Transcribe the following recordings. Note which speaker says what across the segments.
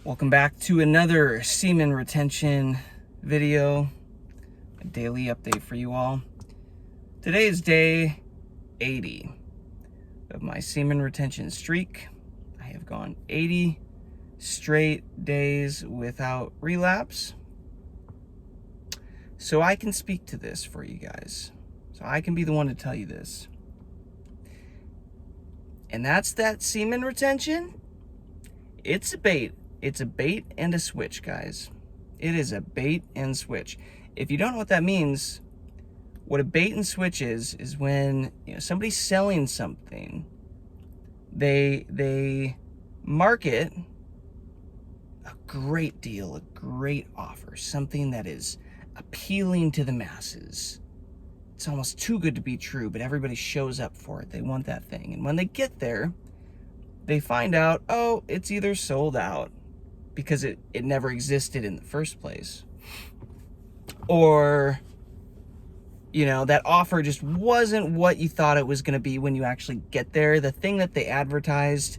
Speaker 1: Welcome back to another semen retention video, a daily update for you all. Today is day 80 of my semen retention streak. I have gone 80 straight days without relapse. So I can speak to this for you guys. So I can be the one to tell you this. And that's that semen retention. It's a bait. It's a bait and a switch, guys. It is a bait and switch. If you don't know what that means, what a bait and switch is when somebody's selling something, they market a great deal, a great offer, something that is appealing to the masses. It's almost too good to be true, but everybody shows up for it. They want that thing. And when they get there, they find out, oh, it's either sold out because it never existed in the first place, or that offer just wasn't what you thought it was going to be when you actually get there. The thing that they advertised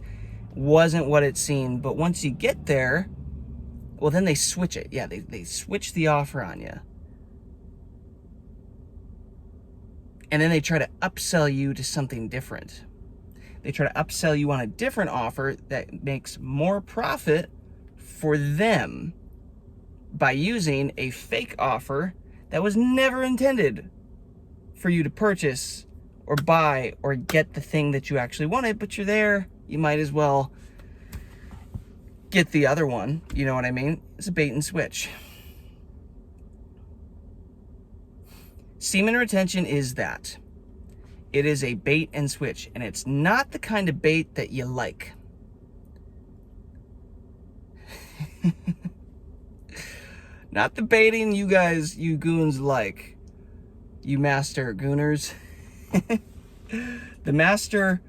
Speaker 1: wasn't what it seemed, but once you get there, well, then they switch it. Yeah, they switch the offer on you. And then they try to upsell you to something different. They try to upsell you on a different offer that makes more profit for them by using a fake offer that was never intended for you to purchase or buy or get the thing that you actually wanted, but you're there, you might as well get the other one. You know what I mean? It's a bait and switch. Semen retention is that. It is a bait and switch, and it's not the kind of bait that you like. Not the baiting you guys, you goons like. You master gooners. The master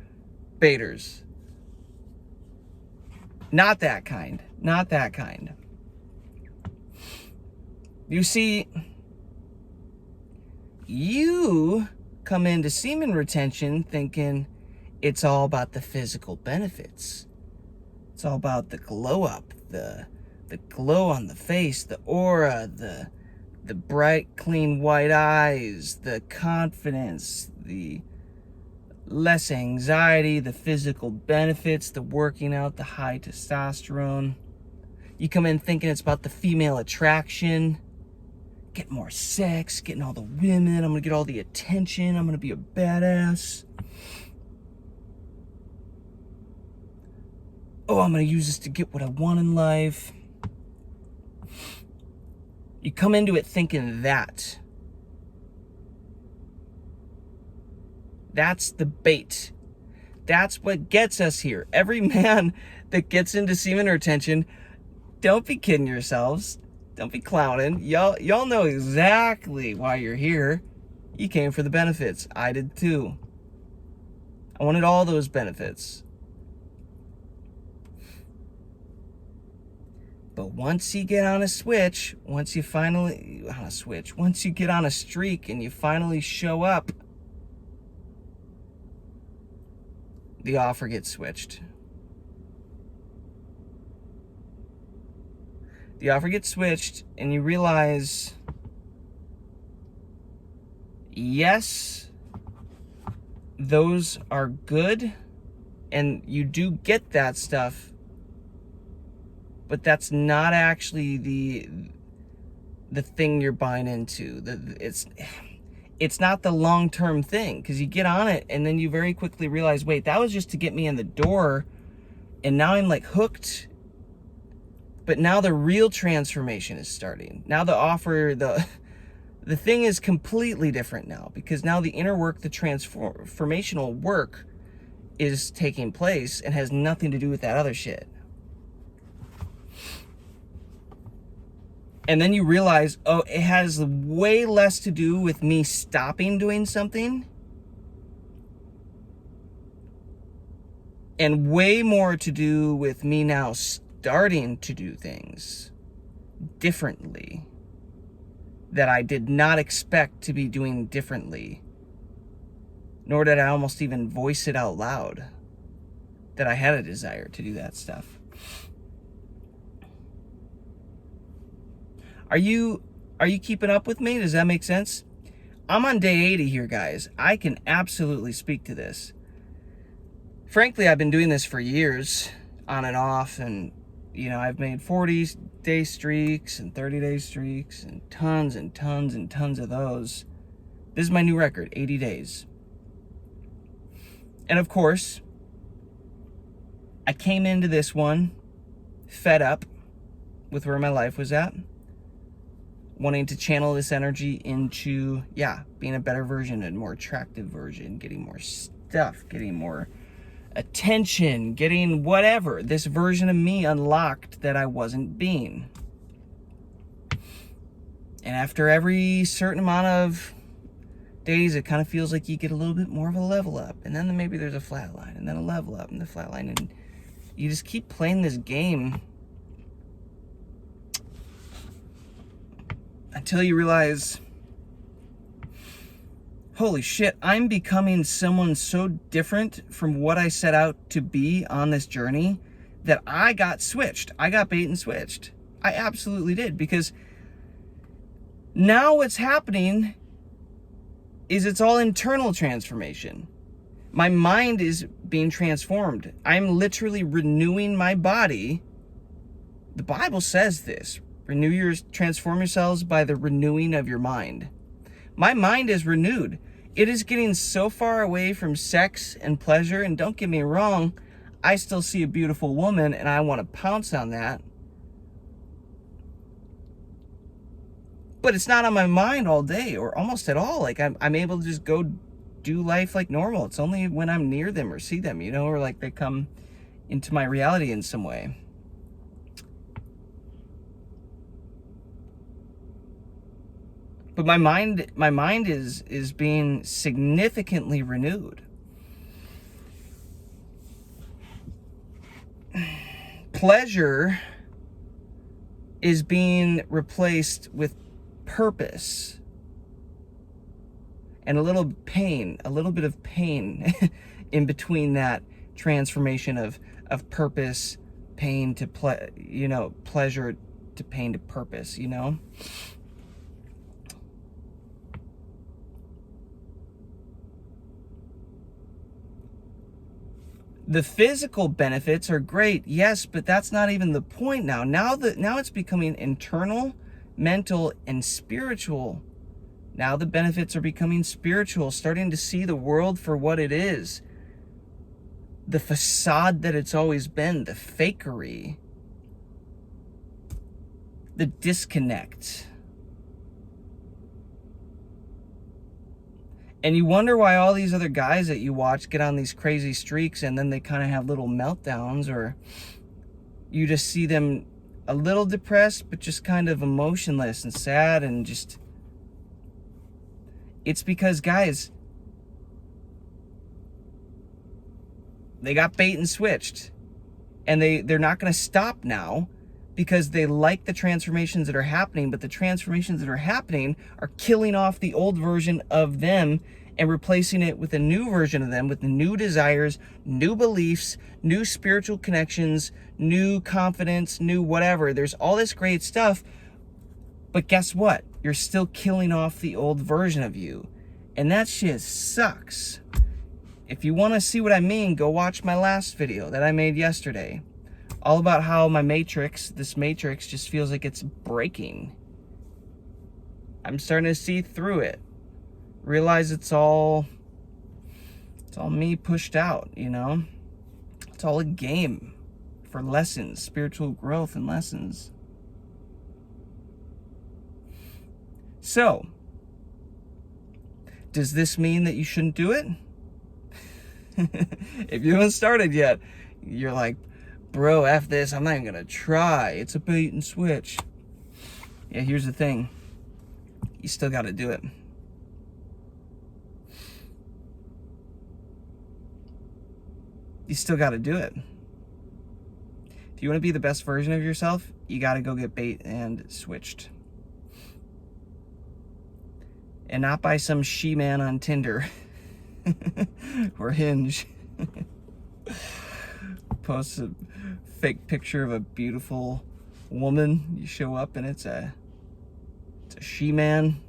Speaker 1: baiters. Not that kind. Not that kind. You see, you come into semen retention thinking it's all about the physical benefits. It's all about the glow up, the glow on the face, the aura, the bright, clean white eyes, the confidence, the less anxiety, the physical benefits, the working out, the high testosterone. You come in thinking it's about the female attraction, get more sex, getting all the women, I'm gonna get all the attention, I'm gonna be a badass. Oh, I'm gonna use this to get what I want in life. You come into it thinking that. That's the bait. That's what gets us here. Every man that gets into semen retention, don't be kidding yourselves. Don't be clowning. Y'all know exactly why you're here. You came for the benefits. I did too. I wanted all those benefits. But once you get on a switch, once you get on a streak and you finally show up, the offer gets switched. The offer gets switched and you realize, yes, those are good and you do get that stuff, but that's not actually the thing you're buying into. It's not the long-term thing, because you get on it and then you very quickly realize, wait, that was just to get me in the door, and now I'm like hooked. But now the real transformation is starting. Now the offer, the thing is completely different now, because now the inner work, the transformational work is taking place and has nothing to do with that other shit. And then you realize, oh, it has way less to do with me stopping doing something and way more to do with me now starting to do things differently that I did not expect to be doing differently, nor did I almost even voice it out loud that I had a desire to do that stuff. Are you keeping up with me? Does that make sense? I'm on day 80 here, guys. I can absolutely speak to this. Frankly, I've been doing this for years, on and off, and I've made 40-day streaks and 30-day streaks and tons and tons and tons of those. This is my new record, 80 days. And of course, I came into this one fed up with where my life was at, wanting to channel this energy into, being a better version, a more attractive version, getting more stuff, getting more attention, getting whatever, this version of me unlocked that I wasn't being. And after every certain amount of days, it kind of feels like you get a little bit more of a level up, and then maybe there's a flat line, and then a level up, and the flat line, and you just keep playing this game until you realize, holy shit, I'm becoming someone so different from what I set out to be on this journey that I got switched. I got bait and switched. I absolutely did, because now what's happening is it's all internal transformation. My mind is being transformed. I'm literally renewing my body. The Bible says this. Transform yourselves by the renewing of your mind. My mind is renewed. It is getting so far away from sex and pleasure, and don't get me wrong, I still see a beautiful woman and I want to pounce on that. But it's not on my mind all day, or almost at all. Like I'm able to just go do life like normal. It's only when I'm near them or see them, or like they come into my reality in some way. But my mind is being significantly renewed. Pleasure is being replaced with purpose and a little bit of pain in between that transformation of purpose, pain to pleasure to pain to purpose, The physical benefits are great, yes, but that's not even the point now. Now it's becoming internal, mental, and spiritual. Now the benefits are becoming spiritual, starting to see the world for what it is. The facade that it's always been, the fakery, the disconnect. And you wonder why all these other guys that you watch get on these crazy streaks and then they kind of have little meltdowns, or you just see them a little depressed, but just kind of emotionless and sad, and just, it's because, guys, they got bait and switched, and they're not going to stop now because they like the transformations that are happening, but the transformations that are happening are killing off the old version of them and replacing it with a new version of them, with new desires, new beliefs, new spiritual connections, new confidence, new whatever. There's all this great stuff, but guess what? You're still killing off the old version of you, and that shit sucks. If you want to see what I mean, go watch my last video that I made yesterday. All about how this matrix just feels like it's breaking. I'm starting to see through it. Realize it's all me pushed out, It's all a game for lessons, spiritual growth and lessons. So, does this mean that you shouldn't do it? If you haven't started yet, you're like, bro, F this, I'm not even gonna try. It's a bait and switch. Yeah, here's the thing. You still gotta do it. You still gotta do it. If you wanna be the best version of yourself, you gotta go get bait and switched. And not by some she-man on Tinder or Hinge. Posts a fake picture of a beautiful woman. You show up and it's a It's a she-man.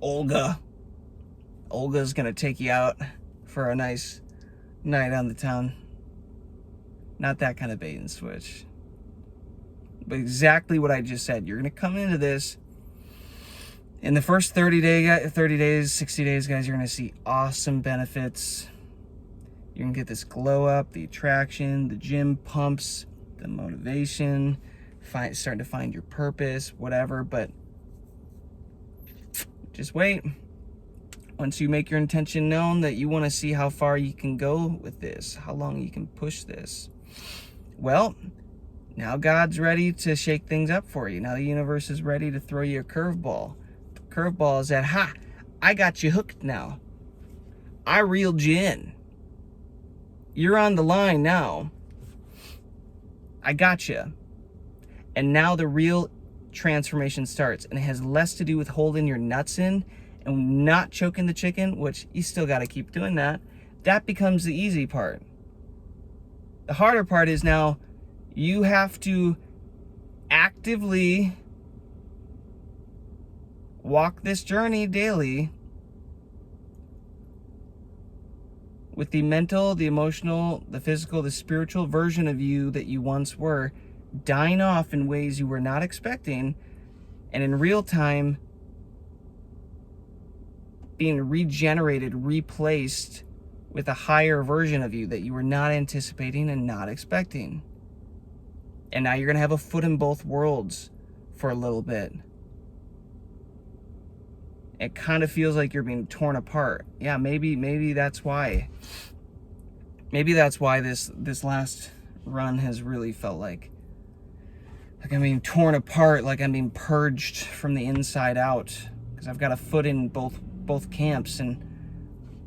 Speaker 1: Olga's gonna take you out for a nice night on the town. Not that kind of bait and switch, but exactly what I just said. You're gonna come into this in the first 30 days, 60 days, guys. You're gonna see awesome benefits. You're gonna get this glow up, the attraction, the gym pumps, the motivation, starting to find your purpose, whatever. But just wait. Once you make your intention known that you want to see how far you can go with this, how long you can push this, well, now God's ready to shake things up for you. Now the universe is ready to throw you a curveball. The curveball is that, I got you hooked now. I reeled you in. You're on the line now. I got you. And now the real transformation starts, and it has less to do with holding your nuts in and not choking the chicken, which you still got to keep doing that. That becomes the easy part. The harder part is now you have to actively walk this journey daily with the mental, the emotional, the physical, the spiritual version of you that you once were dying off in ways you were not expecting, and in real time being regenerated, replaced with a higher version of you that you were not anticipating and not expecting. And now you're going to have a foot in both worlds for a little bit. It kind of feels like you're being torn apart. Yeah, maybe that's why. Maybe that's why this last run has really felt like I'm being torn apart, like I'm being purged from the inside out, because I've got a foot in both camps, and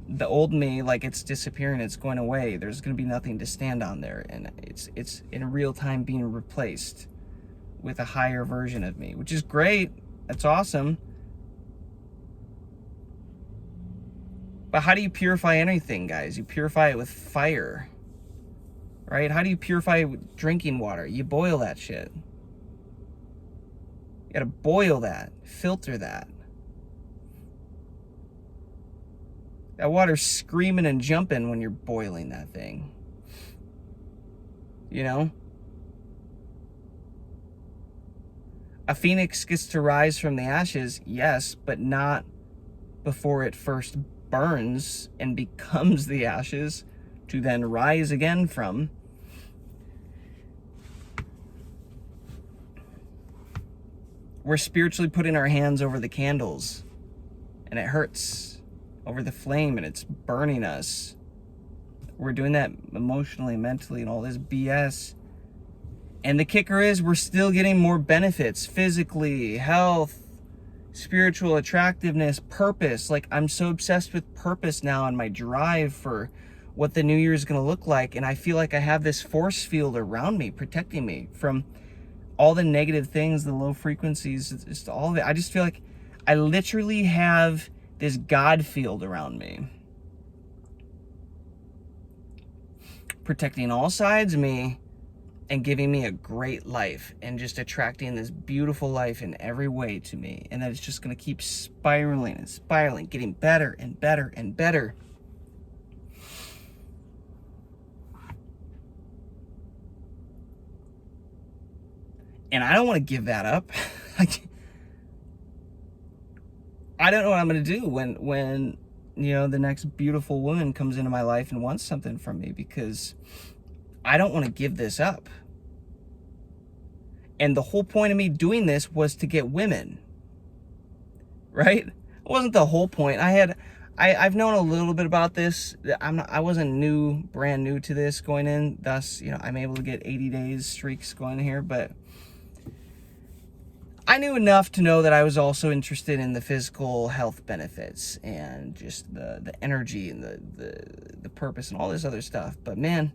Speaker 1: the old me, like, it's disappearing, it's going away. There's going to be nothing to stand on there, and it's in real time being replaced with a higher version of me, which is great. That's awesome. But how do you purify anything, guys? You purify it with fire, right? How do you purify drinking water? You boil that shit. You gotta boil that, filter that. That water's screaming and jumping when you're boiling that thing. You know? A phoenix gets to rise from the ashes, yes, but not before it first burns and becomes the ashes to then rise again from. We're spiritually putting our hands over the candles, and it hurts, over the flame, and it's burning us. We're doing that emotionally, mentally, and all this BS. And the kicker is we're still getting more benefits, physically, health, spiritual attractiveness, purpose. Like, I'm so obsessed with purpose now and my drive for what the new year is going to look like. And I feel like I have this force field around me, protecting me from all the negative things, the low frequencies, just all of it. I just feel like I literally have this God field around me, protecting all sides of me and giving me a great life, and just attracting this beautiful life in every way to me. And that it's just going to keep spiraling and spiraling, getting better and better and better. And I don't want to give that up. I don't know what I'm going to do when you know, the next beautiful woman comes into my life and wants something from me, because I don't want to give this up. And the whole point of me doing this was to get women, right? It wasn't the whole point. I've known a little bit about this. I wasn't brand new to this going in. Thus, you know, I'm able to get 80 days streaks going here, but I knew enough to know that I was also interested in the physical health benefits and just the energy and the purpose and all this other stuff. But man,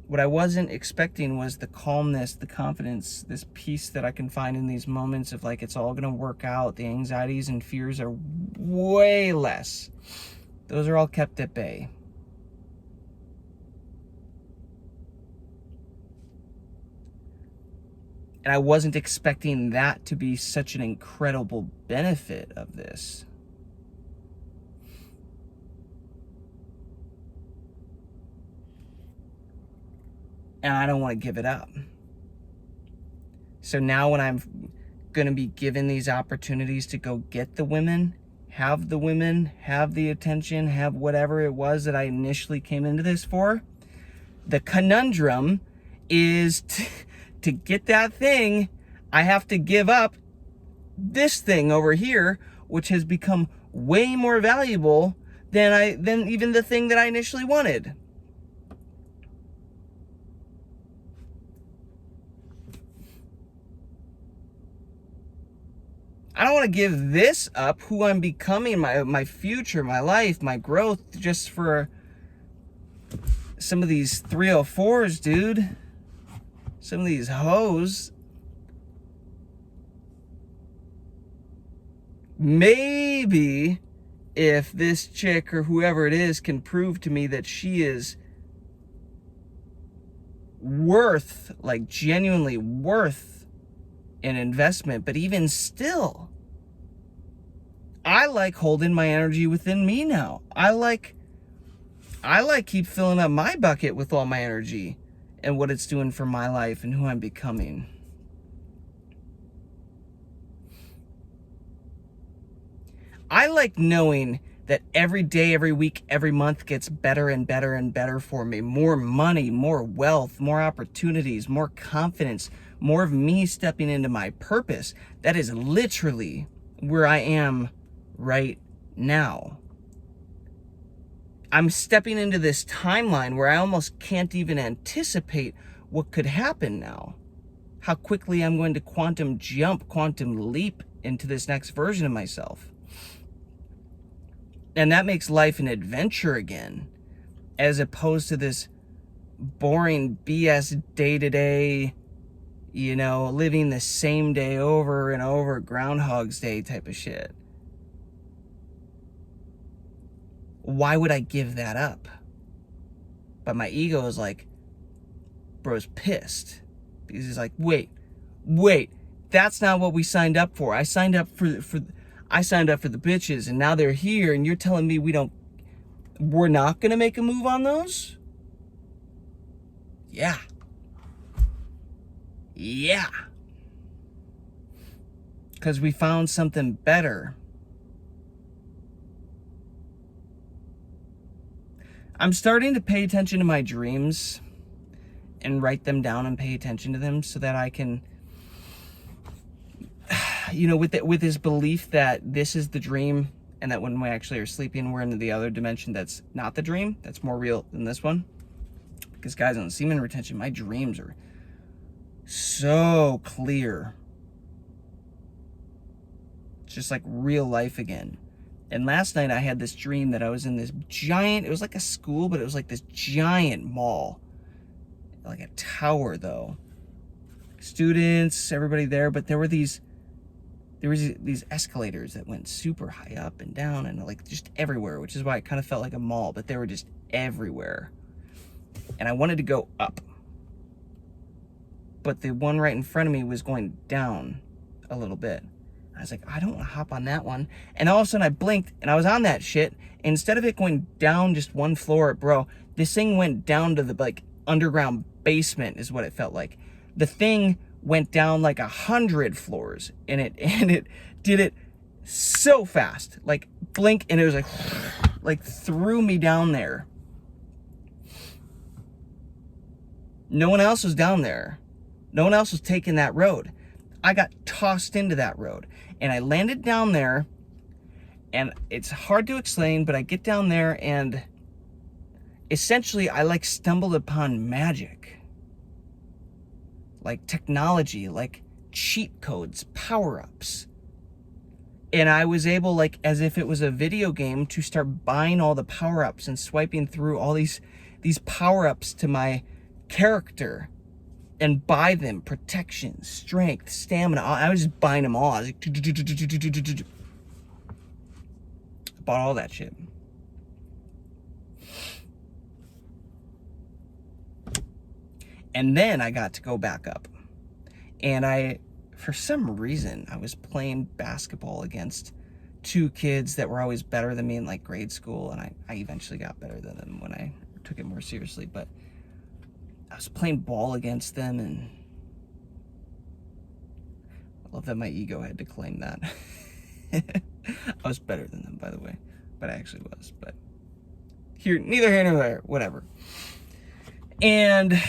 Speaker 1: what I wasn't expecting was the calmness, the confidence, this peace that I can find in these moments of like, it's all going to work out. The anxieties and fears are way less. Those are all kept at bay. And I wasn't expecting that to be such an incredible benefit of this. And I don't want to give it up. So now when I'm going to be given these opportunities to go get the women, have the attention, have whatever it was that I initially came into this for, the conundrum is to get that thing, I have to give up this thing over here, which has become way more valuable than even the thing that I initially wanted. I don't want to give this up, who I'm becoming, my future, my life, my growth, just for some of these 304s, dude. Some of these hoes. Maybe if this chick or whoever it is can prove to me that she is worth, like genuinely worth an investment, but even still, I like holding my energy within me now. I like keep filling up my bucket with all my energy and what it's doing for my life and who I'm becoming. I like knowing that every day, every week, every month gets better and better and better for me. More money, more wealth, more opportunities, more confidence, more of me stepping into my purpose. That is literally where I am right now. I'm stepping into this timeline where I almost can't even anticipate what could happen now. How quickly I'm going to quantum leap into this next version of myself. And that makes life an adventure again, as opposed to this boring BS day-to-day, living the same day over and over, Groundhog's Day type of shit. Why would I give that up? But my ego is like, bro's pissed. Because he's like, wait, that's not what we signed up for. I signed up for the bitches, and now they're here, and you're telling me we're not gonna make a move on those? Yeah. Because we found something better. I'm starting to pay attention to my dreams and write them down and pay attention to them so that I can, with this belief that this is the dream, and that when we actually are sleeping, we're in the other dimension that's not the dream, that's more real than this one. Because guys, on semen retention, my dreams are so clear. It's just like real life again. And last night I had this dream that I was in this giant, it was like a school, but it was like this giant mall. Like a tower though. Students, everybody there, but there were these escalators that went super high up and down and like just everywhere, which is why it kind of felt like a mall, but they were just everywhere. And I wanted to go up. But the one right in front of me was going down a little bit. I was like, I don't want to hop on that one. And all of a sudden I blinked and I was on that shit. And instead of it going down just one floor, bro, this thing went down to the like underground basement is what it felt like. The thing went down like 100 floors, and it did it so fast. Like blink, and it was like threw me down there. No one else was down there. No one else was taking that road. I got tossed into that road, and I landed down there, and it's hard to explain, but I get down there, and essentially I like stumbled upon magic, like technology, like cheat codes, power-ups. And I was able, like as if it was a video game, to start buying all the power-ups and swiping through all these power-ups to my character and buy them. Protection, strength, stamina. I was just buying them all. I was like, bought all that shit. And then I got to go back up. And for some reason, I was playing basketball against two kids that were always better than me in like grade school, and I eventually got better than them when I took it more seriously. But I was playing ball against them, and I love that my ego had to claim that. I was better than them, by the way, but I actually was. But neither here nor there, whatever. And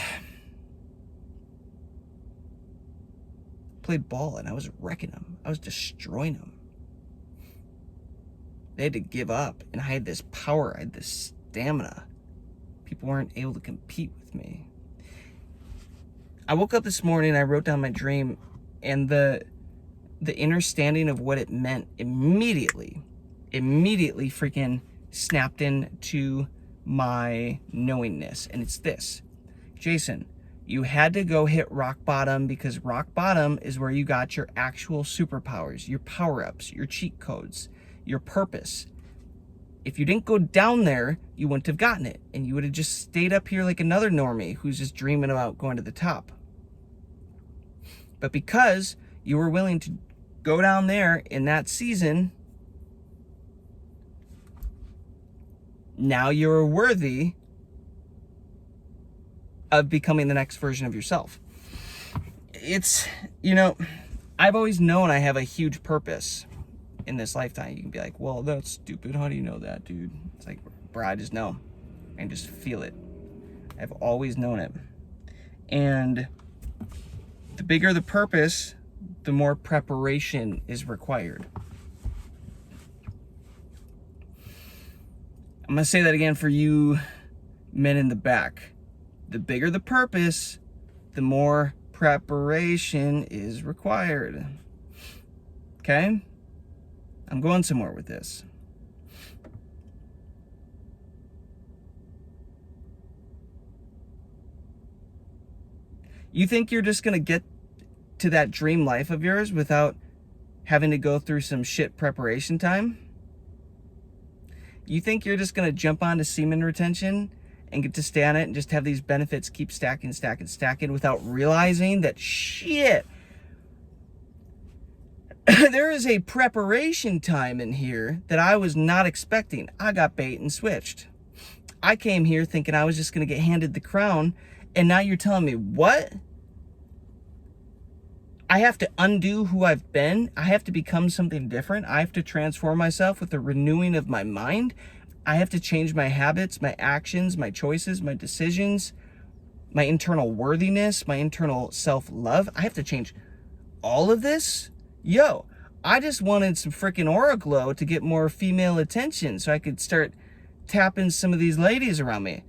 Speaker 1: played ball, and I was wrecking them. I was destroying them. They had to give up, and I had this power, I had this stamina. People weren't able to compete with me. I woke up this morning, I wrote down my dream, and the understanding of what it meant immediately freaking snapped into my knowingness. And it's this: Jason, you had to go hit rock bottom, because rock bottom is where you got your actual superpowers, your power-ups, your cheat codes, your purpose. If you didn't go down there, you wouldn't have gotten it, and you would have just stayed up here like another normie who's just dreaming about going to the top. But because you were willing to go down there in that season, now you're worthy of becoming the next version of yourself. It's, I've always known I have a huge purpose in this lifetime. You can be like, well, that's stupid. How do you know that, dude? It's like, bro, I just know. I can just feel it. I've always known it. And the bigger the purpose, the more preparation is required. I'm going to say that again for you men in the back. The bigger the purpose, the more preparation is required. Okay? I'm going somewhere with this. You think you're just going to get to that dream life of yours without having to go through some shit preparation time? You think you're just going to jump onto semen retention and get to stay on it and just have these benefits keep stacking without realizing that shit, there is a preparation time in here that I was not expecting. I got bait and switched. I came here thinking I was just going to get handed the crown, and now you're telling me what? I have to undo who I've been. I have to become something different. I have to transform myself with the renewing of my mind. I have to change my habits, my actions, my choices, my decisions, my internal worthiness, my internal self-love. I have to change all of this? Yo, I just wanted some freaking aura glow to get more female attention so I could start tapping some of these ladies around me.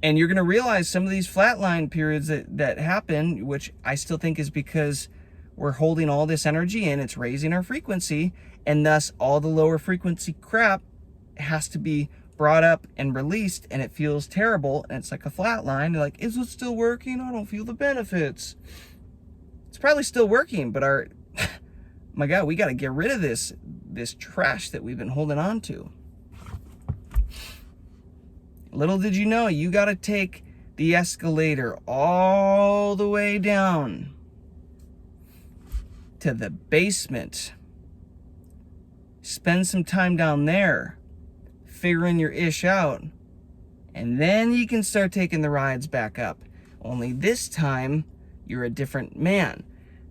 Speaker 1: And you're going to realize some of these flatline periods that happen, which I still think is because we're holding all this energy in, it's raising our frequency, and thus all the lower frequency crap has to be brought up and released, and it feels terrible, and it's like a flat line. You're like, is it still working? I don't feel the benefits. It's probably still working, but my God, we got to get rid of this trash that we've been holding on to. Little did you know, you got to take the escalator all the way down to the basement. Spend some time down there figuring your ish out, and then you can start taking the rides back up. Only this time you're a different man.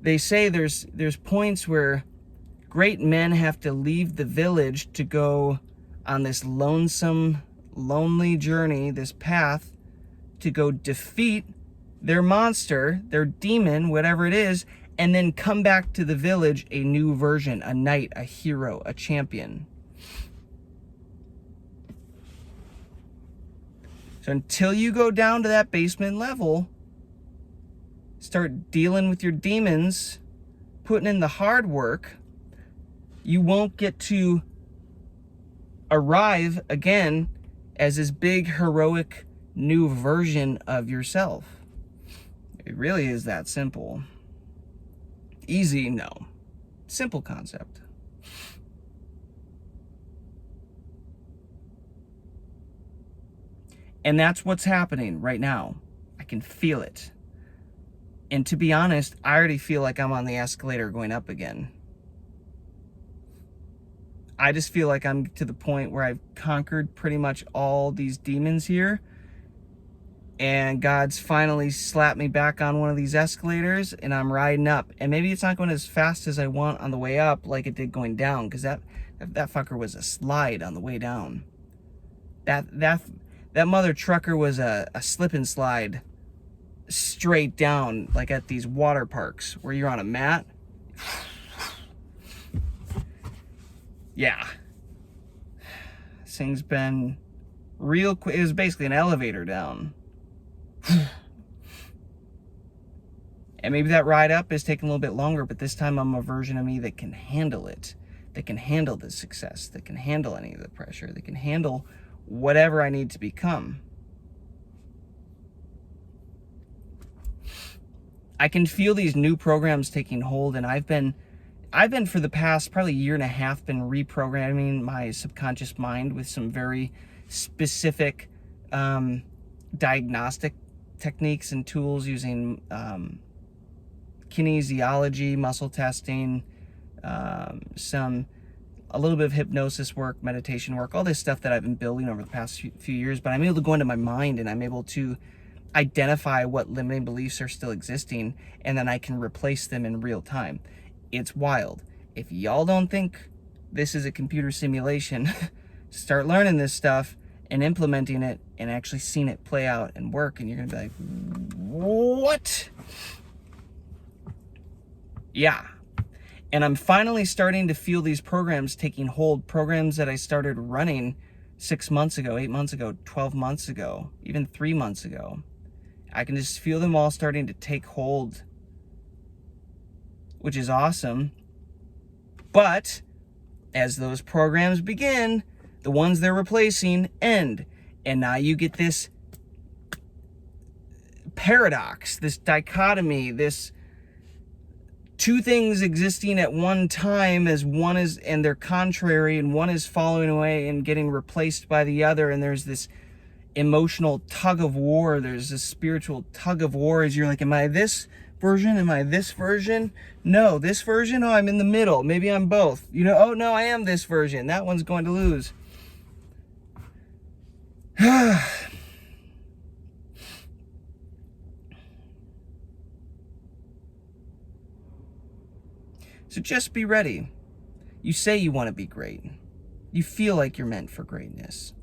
Speaker 1: They say there's points where great men have to leave the village to go on this lonesome, lonely journey, this path to go defeat their monster, their demon, whatever it is, and then come back to the village a new version, a knight, a hero, a champion. So until you go down to that basement level, start dealing with your demons, putting in the hard work, you won't get to arrive again as this big, heroic, new version of yourself. It really is that simple. Easy? No. Simple concept. And that's what's happening right now. I can feel it. And to be honest, I already feel like I'm on the escalator going up again. I just feel like I'm to the point where I've conquered pretty much all these demons here. And God's finally slapped me back on one of these escalators and I'm riding up. And maybe it's not going as fast as I want on the way up like it did going down, because that fucker was a slide on the way down. That mother trucker was a slip and slide straight down, like at these water parks where you're on a mat. Yeah. This thing's been real quick. It was basically an elevator down. And maybe that ride up is taking a little bit longer, but this time I'm a version of me that can handle it, that can handle the success, that can handle any of the pressure, that can handle whatever I need to become. I can feel these new programs taking hold, and I've been for the past probably year and a half been reprogramming my subconscious mind with some very specific diagnostic techniques and tools, using kinesiology, muscle testing, a little bit of hypnosis work, meditation work, all this stuff that I've been building over the past few years. But I'm able to go into my mind and I'm able to identify what limiting beliefs are still existing, and then I can replace them in real time. It's wild. If y'all don't think this is a computer simulation, start learning this stuff and implementing it and actually seeing it play out and work, and you're gonna be like, what? Yeah. And I'm finally starting to feel these programs taking hold, programs that I started running 6 months ago, 8 months ago, 12 months ago, even 3 months ago. I can just feel them all starting to take hold, which is awesome. But as those programs begin, the ones they're replacing end. And now you get this paradox, this dichotomy, this two things existing at one time, as one is, and they're contrary, and one is falling away and getting replaced by the other. And there's this emotional tug of war. There's this spiritual tug of war as you're like, am I this version? Am I this version? No, this version? Oh, I'm in the middle. Maybe I'm both. You know, oh no, I am this version. That one's going to lose. So just be ready. You say you want to be great. You feel like you're meant for greatness.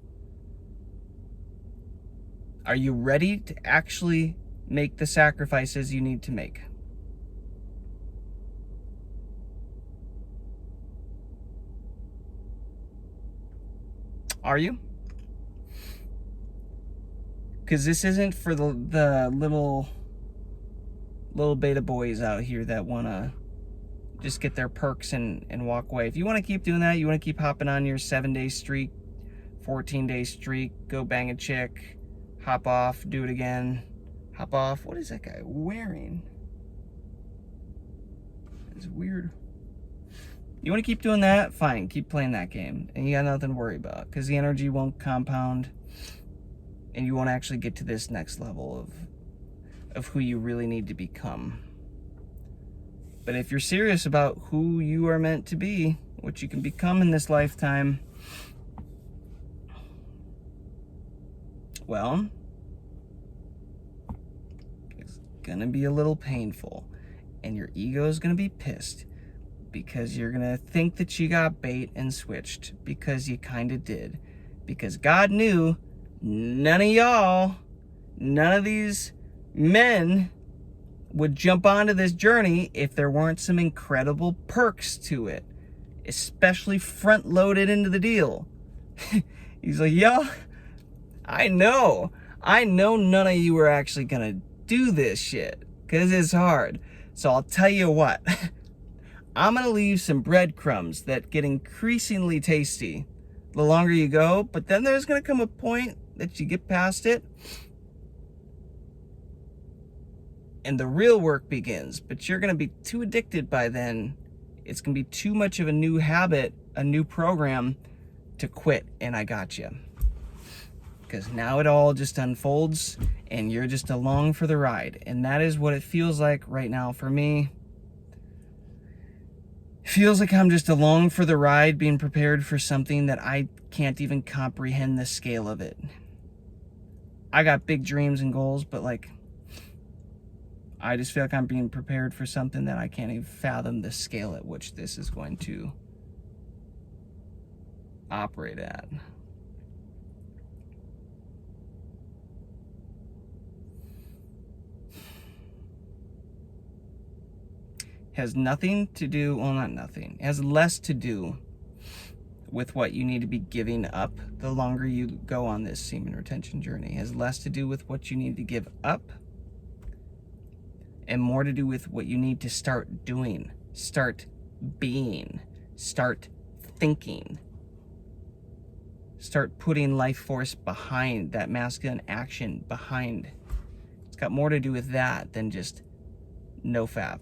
Speaker 1: Are you ready to actually make the sacrifices you need to make? Are you? Because this isn't for the little beta boys out here that want to just get their perks and walk away. If you want to keep doing that, you want to keep hopping on your 7-day streak, 14-day streak, go bang a chick, hop off, do it again, hop off. What is that guy wearing? It's weird. You want to keep doing that? Fine, keep playing that game. And you got nothing to worry about, because the energy won't compound and you won't actually get to this next level of who you really need to become. But if you're serious about who you are meant to be, what you can become in this lifetime, well, it's gonna be a little painful, and your ego is gonna be pissed, because you're gonna think that you got bait and switched, because you kinda did. Because God knew none of y'all, none of these men would jump onto this journey if there weren't some incredible perks to it, especially front loaded into the deal. He's like, yo, I know none of you are actually gonna do this shit, because it's hard. So I'll tell you what, I'm gonna leave some breadcrumbs that get increasingly tasty the longer you go, but then there's gonna come a point that you get past it and the real work begins. But you're gonna be too addicted by then. It's gonna be too much of a new habit, a new program to quit, and I got you. because now it all just unfolds and you're just along for the ride. And that is what it feels like right now for me. It feels like I'm just along for the ride, being prepared for something that I can't even comprehend the scale of it. I got big dreams and goals, but like, I just feel like I'm being prepared for something that I can't even fathom the scale at which this is going to operate at. Has nothing to do, well, not nothing, it has less to do with what you need to be giving up the longer you go on this semen retention journey. It has less to do with what you need to give up and more to do with what you need to start doing, start being, start thinking, start putting life force behind that masculine action behind. It's got more to do with that than just no fap.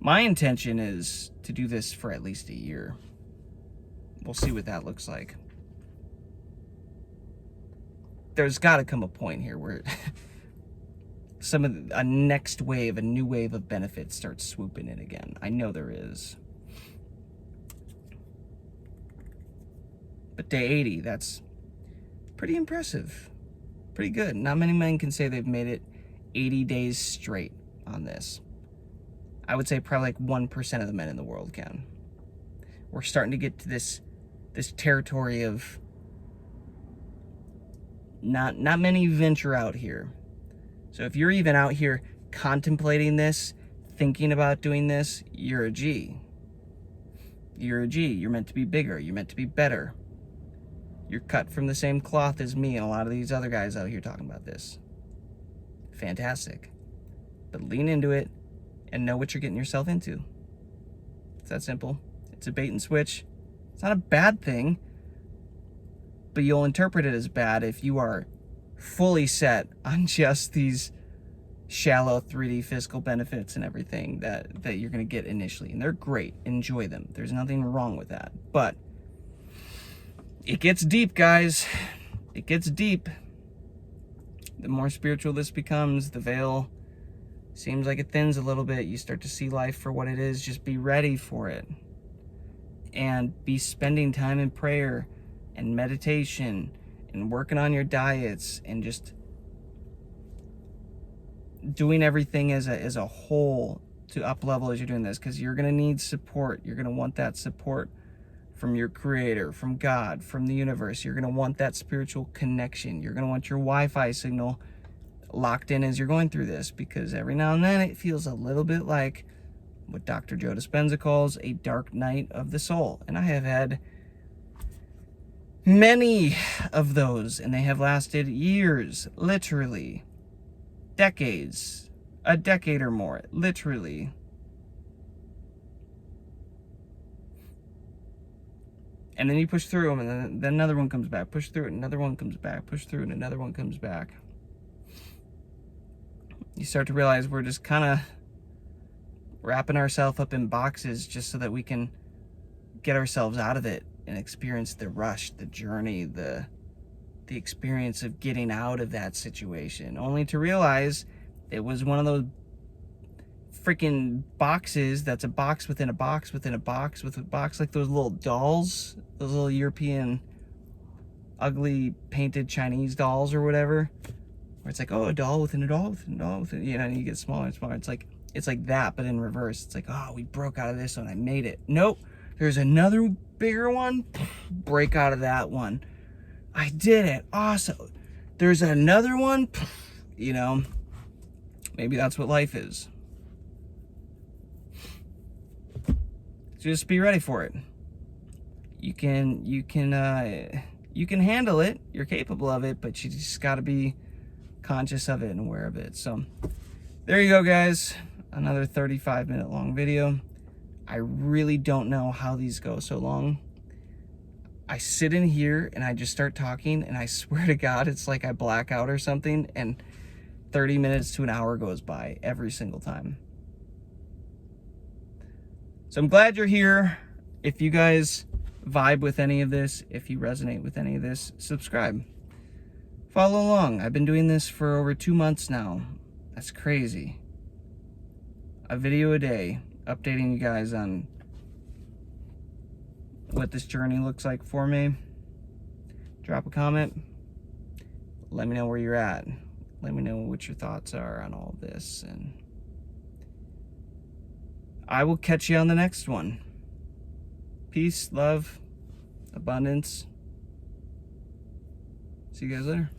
Speaker 1: My intention is to do this for at least a year. We'll see what that looks like. There's got to come a point here where a next wave, a new wave of benefits starts swooping in again. I know there is. But day 80, that's pretty impressive. Pretty good. Not many men can say they've made it 80 days straight on this. I would say probably like 1% of the men in the world can. We're starting to get to this territory of not many venture out here. So if you're even out here contemplating this, thinking about doing this, you're a G. You're a G. You're meant to be bigger. You're meant to be better. You're cut from the same cloth as me and a lot of these other guys out here talking about this. Fantastic. But lean into it and know what you're getting yourself into. It's that simple. It's a bait and switch. It's not a bad thing, but you'll interpret it as bad if you are fully set on just these shallow 3D physical benefits and everything that you're going to get initially. And they're great. Enjoy them. There's nothing wrong with that. But it gets deep, guys. It gets deep. The more spiritual this becomes, the veil seems like it thins a little bit. You start to see life for what it is. Just be ready for it. And be spending time in prayer and meditation and working on your diets and just doing everything as a whole to up level as you're doing this, because you're going to need support. You're going to want that support from your creator, from God, from the universe. You're going to want that spiritual connection. You're going to want your Wi-Fi signal locked in as you're going through this, because every now and then it feels a little bit like what Dr. Joe Dispenza calls a dark night of the soul. And I have had many of those, and they have lasted years, literally decades, a decade or more, literally. And then you push through them, and then another one comes back, push through it, another one comes back, push through it, and another one comes back. You start to realize we're just kind of wrapping ourselves up in boxes just so that we can get ourselves out of it and experience the rush, the journey, the experience of getting out of that situation, only to realize it was one of those freaking boxes that's a box within a box within a box with a box, like those little dolls, those little European ugly painted Chinese dolls or whatever, where it's like, oh, a doll within a doll within a doll within, you know, and you get smaller and smaller. It's like that, but in reverse. It's like, oh, we broke out of this one, I made it. Nope, there's another bigger one. Break out of that one. I did it. Awesome. There's another one. You know, maybe that's what life is. Just be ready for it. You can handle it. You're capable of it, but you just got to be conscious of it and aware of it. So there you go, guys. Another 35-minute long video. I really don't know how these go so long. I sit in here and I just start talking, and I swear to God, it's like I black out or something, and 30 minutes to an hour goes by every single time. So I'm glad you're here. If you guys vibe with any of this, if you resonate with any of this, subscribe. Follow along. I've been doing this for over 2 months now. That's crazy. A video a day, updating you guys on what this journey looks like for me. Drop a comment. Let me know where you're at. Let me know what your thoughts are on all this. And I will catch you on the next one. Peace, love, abundance. See you guys later.